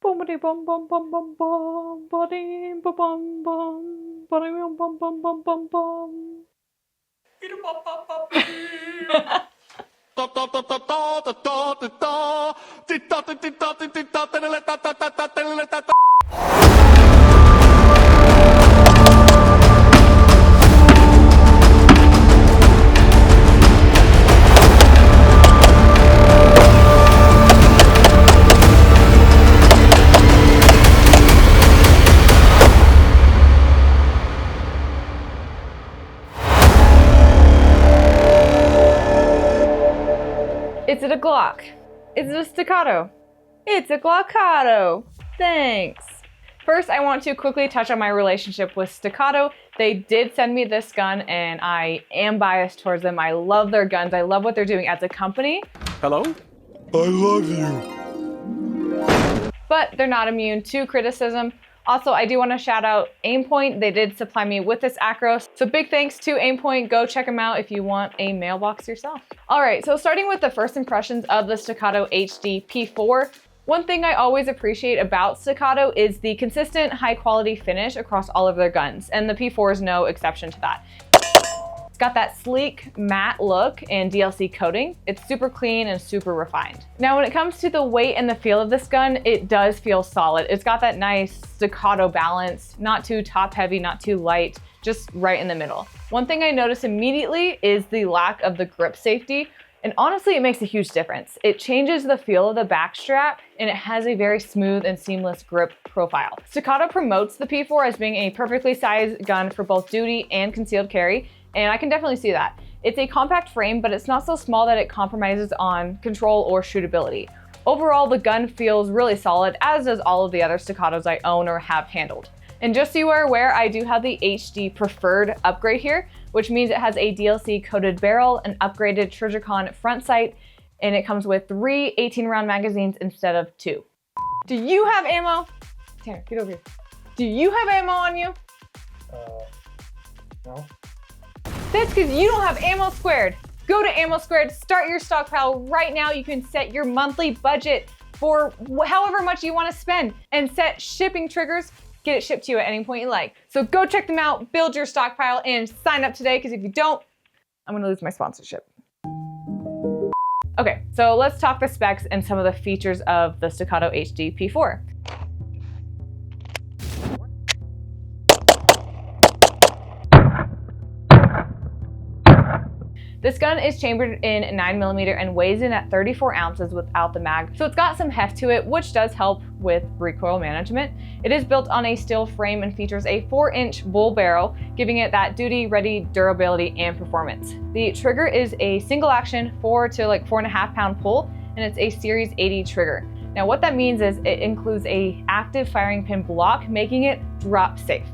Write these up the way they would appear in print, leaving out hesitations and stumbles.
Boomity bum bum bum bum bum, buddy bum bum bum, buddy bum bum bum bum bum bum. Is it a Glock? Is it a Staccato? It's a Glockado. Thanks. First, I want to quickly touch on my relationship with Staccato. They did send me this gun and I am biased towards them. I love their guns. I love what they're doing as a company. Hello? I love you. But they're not immune to criticism. Also, I do want to shout out Aimpoint. They did supply me with this acro. So big thanks to Aimpoint. Go check them out if you want a mailbox yourself. All right, so starting with the first impressions of the Staccato HD P4, one thing I always appreciate about Staccato is the consistent high quality finish across all of their guns, and the P4 is no exception to that. It's got that sleek matte look and DLC coating. It's super clean and super refined. Now, when it comes to the weight and the feel of this gun, it does feel solid. It's got that nice staccato balance, not too top heavy, not too light, just right in the middle. One thing I notice immediately is the lack of the grip safety. And honestly, it makes a huge difference. It changes the feel of the back strap and it has a very smooth and seamless grip profile. Staccato promotes the P4 as being a perfectly sized gun for both duty and concealed carry. And I can definitely see that. It's a compact frame, but it's not so small that it compromises on control or shootability. Overall, the gun feels really solid, as does all of the other Staccatos I own or have handled. And just so you are aware, I do have the HD Preferred upgrade here, which means it has a DLC coated barrel, an upgraded Trijicon front sight, and it comes with 3 18-round magazines instead of 2. Do you have ammo? Tanner, get over here. Do you have ammo on you? No. That's because you don't have Ammo Squared. Go to Ammo Squared, start your stockpile right now. You can set your monthly budget for however much you want to spend and set shipping triggers, get it shipped to you at any point you like. So go check them out, build your stockpile, and sign up today, because if you don't, I'm gonna lose my sponsorship. Okay, so let's talk the specs and some of the features of the Staccato HD P4. This gun is chambered in 9mm and weighs in at 34 ounces without the mag, so it's got some heft to it, which does help with recoil management. It is built on a steel frame and features a 4-inch bull barrel, giving it that duty-ready durability and performance. The trigger is a single action 4 to 4.5 pound pull, and it's a Series 80 trigger. Now what that means is it includes a active firing pin block, making it drop safe.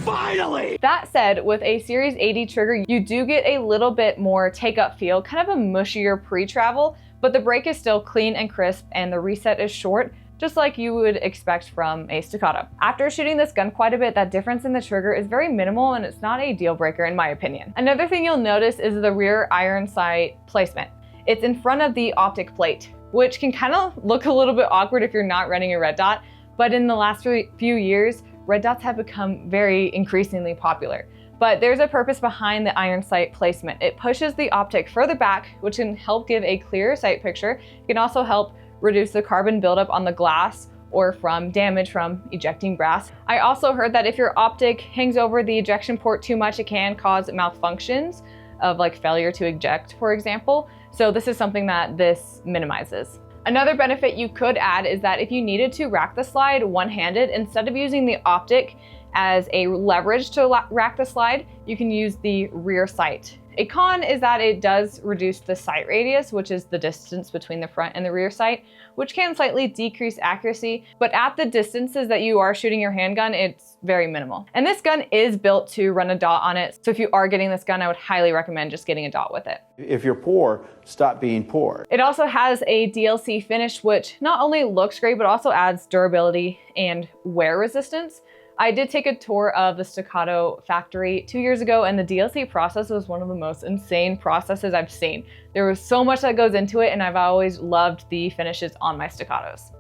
Finally! That said, with a Series 80 trigger, you do get a little bit more take-up feel, kind of a mushier pre-travel, but the break is still clean and crisp and the reset is short, just like you would expect from a Staccato. After shooting this gun quite a bit, that difference in the trigger is very minimal and it's not a deal breaker in my opinion. Another thing you'll notice is the rear iron sight placement. It's in front of the optic plate, which can kind of look a little bit awkward if you're not running a red dot, but in the last few years, red dots have become very increasingly popular. But there's a purpose behind the iron sight placement. It pushes the optic further back, which can help give a clearer sight picture. It can also help reduce the carbon buildup on the glass or from damage from ejecting brass. I also heard that if your optic hangs over the ejection port too much, it can cause malfunctions of failure to eject, for example. So this is something that this minimizes. Another benefit you could add is that if you needed to rack the slide one-handed, instead of using the optic as a leverage to rack the slide, you can use the rear sight. A con is that it does reduce the sight radius, which is the distance between the front and the rear sight, which can slightly decrease accuracy, but at the distances that you are shooting your handgun, it's very minimal. And this gun is built to run a dot on it, so if you are getting this gun, I would highly recommend just getting a dot with it. If you're poor, stop being poor. It also has a DLC finish, which not only looks great, but also adds durability and wear resistance. I did take a tour of the Staccato factory 2 years ago, and the DLC process was one of the most insane processes I've seen. There was so much that goes into it, and I've always loved the finishes on my Staccatos.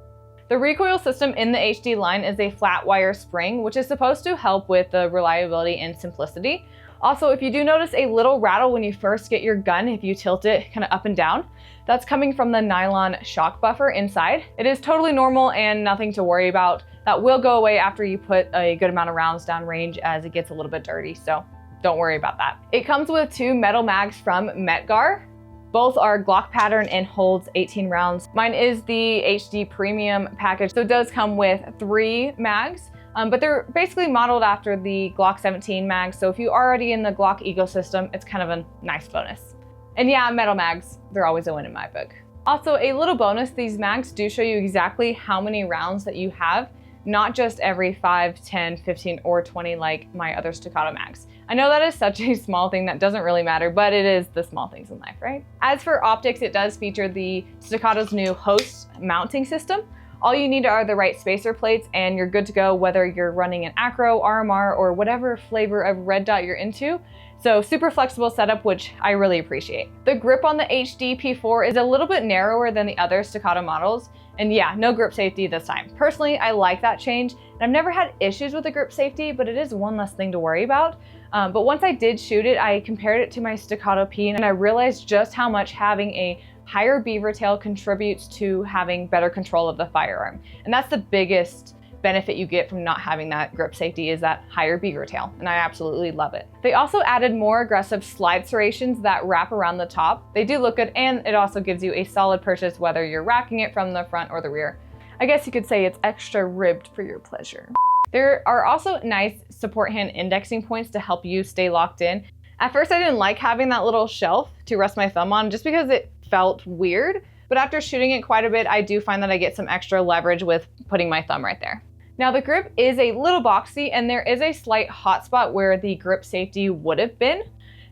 The recoil system in the HD line is a flat wire spring, which is supposed to help with the reliability and simplicity. Also, if you do notice a little rattle when you first get your gun, if you tilt it kind of up and down, that's coming from the nylon shock buffer inside. It is totally normal and nothing to worry about. That will go away after you put a good amount of rounds down range as it gets a little bit dirty, so don't worry about that. It comes with 2 metal mags from Metgar. Both are Glock pattern and holds 18 rounds. Mine is the HD Premium package, so it does come with 3 mags. But they're basically modeled after the Glock 17 mags, so if you're already in the Glock ecosystem, it's kind of a nice bonus. And yeah, metal mags, they're always a win in my book. Also, a little bonus, these mags do show you exactly how many rounds that you have, not just every 5, 10, 15, or 20 like my other Staccato mags. I know that is such a small thing that doesn't really matter, but it is the small things in life, right? As for optics, it does feature the Staccato's new host mounting system. All you need are the right spacer plates and you're good to go whether you're running an acro, RMR, or whatever flavor of red dot you're into. So super flexible setup, which I really appreciate. The grip on the HD P4 is a little bit narrower than the other Staccato models. And yeah, no grip safety this time. Personally, I like that change. And I've never had issues with the grip safety, but it is one less thing to worry about. But once I did shoot it, I compared it to my Staccato P and I realized just how much having a higher beaver tail contributes to having better control of the firearm. And that's the biggest benefit you get from not having that grip safety, is that higher beaver tail, and I absolutely love it. They also added more aggressive slide serrations that wrap around the top. They do look good, and it also gives you a solid purchase whether you're racking it from the front or the rear. I guess you could say it's extra ribbed for your pleasure. There are also nice support hand indexing points to help you stay locked in. At first I didn't like having that little shelf to rest my thumb on just because it felt weird, but after shooting it quite a bit, I do find that I get some extra leverage with putting my thumb right there. Now the grip is a little boxy and there is a slight hot spot where the grip safety would have been.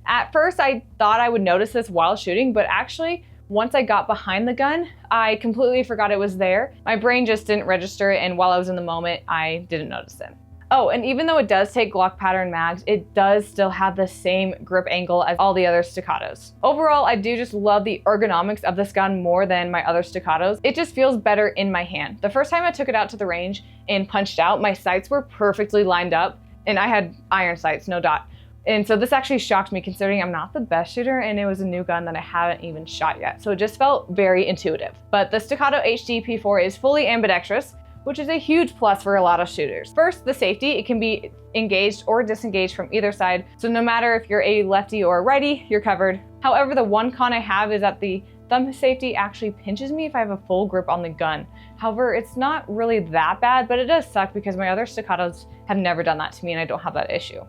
At first I thought I would notice this while shooting, but actually once I got behind the gun, I completely forgot it was there. My brain just didn't register it, and while I was in the moment, I didn't notice it. Oh, and even though it does take Glock pattern mags, it does still have the same grip angle as all the other Staccatos. Overall, I do just love the ergonomics of this gun more than my other Staccatos. It just feels better in my hand. The first time I took it out to the range and punched out, my sights were perfectly lined up, and I had iron sights, no dot. And so this actually shocked me considering I'm not the best shooter and it was a new gun that I haven't even shot yet. So it just felt very intuitive. But the Staccato HD P4 is fully ambidextrous, which is a huge plus for a lot of shooters. First, the safety. It can be engaged or disengaged from either side. So no matter if you're a lefty or a righty, you're covered. However, the one con I have is that the thumb safety actually pinches me if I have a full grip on the gun. However, it's not really that bad, but it does suck because my other Staccatos have never done that to me and I don't have that issue.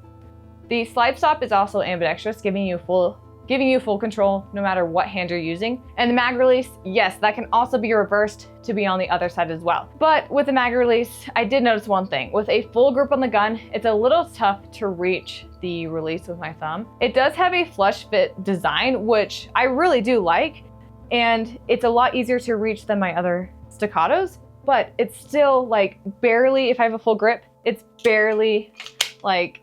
The slide stop is also ambidextrous, giving you full control no matter what hand you're using. And the mag release, yes, that can also be reversed to be on the other side as well. But with the mag release, I did notice one thing. With a full grip on the gun, it's a little tough to reach the release with my thumb. It does have a flush fit design, which I really do like, and it's a lot easier to reach than my other Staccatos, but it's still like barely, if I have a full grip, it's barely like,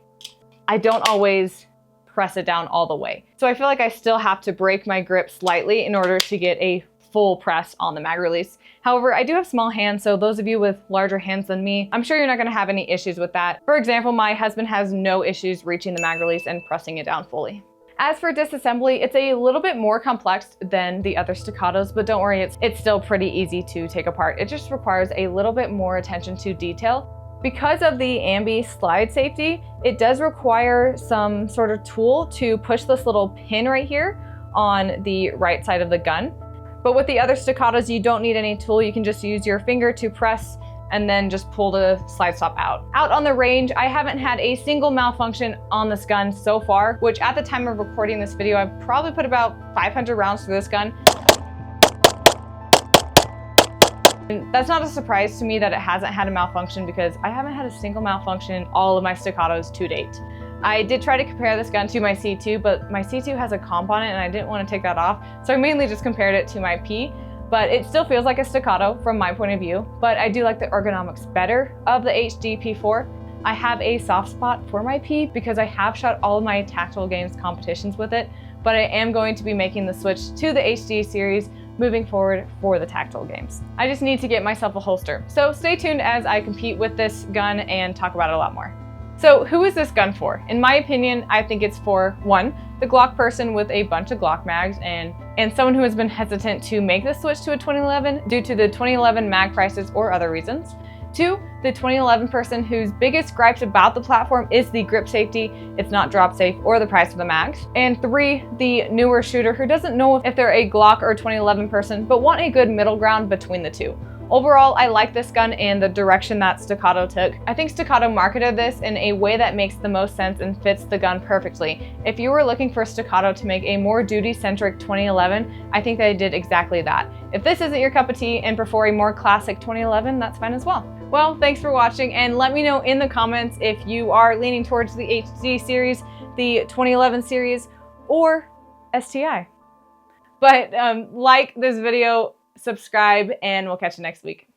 I don't always press it down all the way. So I feel like I still have to break my grip slightly in order to get a full press on the mag release. However, I do have small hands, so those of you with larger hands than me, I'm sure you're not gonna have any issues with that. For example, my husband has no issues reaching the mag release and pressing it down fully. As for disassembly, it's a little bit more complex than the other Staccatos, but don't worry, it's still pretty easy to take apart. It just requires a little bit more attention to detail. Because of the ambi slide safety, it does require some sort of tool to push this little pin right here on the right side of the gun. But with the other Staccatos, you don't need any tool. You can just use your finger to press and then just pull the slide stop out. Out on the range, I haven't had a single malfunction on this gun so far, which at the time of recording this video, I've probably put about 500 rounds through this gun. And that's not a surprise to me that it hasn't had a malfunction because I haven't had a single malfunction in all of my Staccatos to date. I did try to compare this gun to my C2, but my C2 has a comp on it and I didn't want to take that off. So I mainly just compared it to my P, but it still feels like a Staccato from my point of view. But I do like the ergonomics better of the HD P4. I have a soft spot for my P because I have shot all of my tactical games competitions with it, but I am going to be making the switch to the HD series moving forward for the tactical games. I just need to get myself a holster. So stay tuned as I compete with this gun and talk about it a lot more. So who is this gun for? In my opinion, I think it's for, one, the Glock person with a bunch of Glock mags and someone who has been hesitant to make the switch to a 2011 due to the 2011 mag prices or other reasons. Two, the 2011 person whose biggest gripes about the platform is the grip safety, it's not drop safe, or the price of the mags. And three, the newer shooter who doesn't know if they're a Glock or 2011 person, but want a good middle ground between the two. Overall, I like this gun and the direction that Staccato took. I think Staccato marketed this in a way that makes the most sense and fits the gun perfectly. If you were looking for Staccato to make a more duty-centric 2011, I think they did exactly that. If this isn't your cup of tea and prefer a more classic 2011, that's fine as well. Well, thanks for watching, and let me know in the comments if you are leaning towards the HD series, the 2011 series, or STI. But like this video, subscribe, and we'll catch you next week.